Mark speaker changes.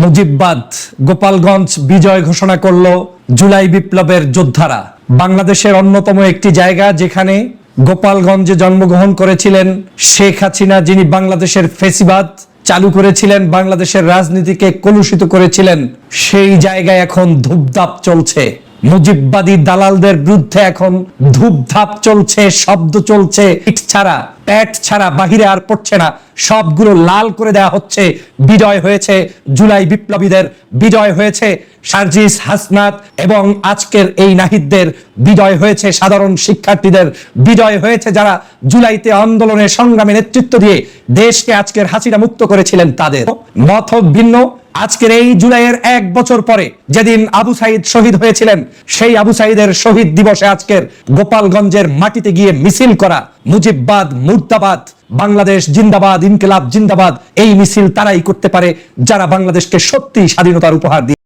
Speaker 1: মুজিববাদ গোপালগঞ্জ বিজয় ঘোষণা করল জুলাই বিপ্লবের যোদ্ধারা। বাংলাদেশের অন্যতম একটি জায়গা যেখানে গোপালগঞ্জে জন্মগ্রহণ করেছিলেন শেখ হাসিনা, যিনি বাংলাদেশের ফ্যাসিবাদ চালু করেছিলেন, বাংলাদেশের রাজনীতিকে কলুষিত করেছিলেন, সেই জায়গায় এখন ধূপধাপ চলছে। মুজিববাদী দালালদের বিরুদ্ধে এখন ধূপধাপ চলছে, শব্দ চলছে, ইট ছাড়া প্যাট ছাড়া বাহিরে আর পড়ছে না, সবগুলো লাল করে দেওয়া হচ্ছে। বিজয় হয়েছে জুলাই বিপ্লবীদের, বিজয় হয়েছে সার্জিস, হাসনাত এবং আজকের এই নাহিদদের, বিজয় হয়েছে সাধারণ শিক্ষার্থীদের, বিজয় হয়েছে যারা জুলাইতে আন্দোলনের সংগ্রামে নেতৃত্ব দিয়ে দেশকে আজকের হাসিনা মুক্ত করেছিলেন তাদের। মত হোক ভিন্ন, আজকের এই জুলাইয়ের 1 বছর পরে যেদিন আবু সাইদ শহীদ হয়েছিলেন, সেই আবু সাইদের শহীদ দিবসে আজকের গোপালগঞ্জের মাটিতে গিয়ে মিছিল করা, মুজিববাদ মুর্দাবাদ, বাংলাদেশ জিন্দাবাদ, ইনকিলাব জিন্দাবাদ, এই মিছিল তারাই করতে পারে যারা বাংলাদেশকে সত্যি স্বাধীনতার উপহার দিয়ে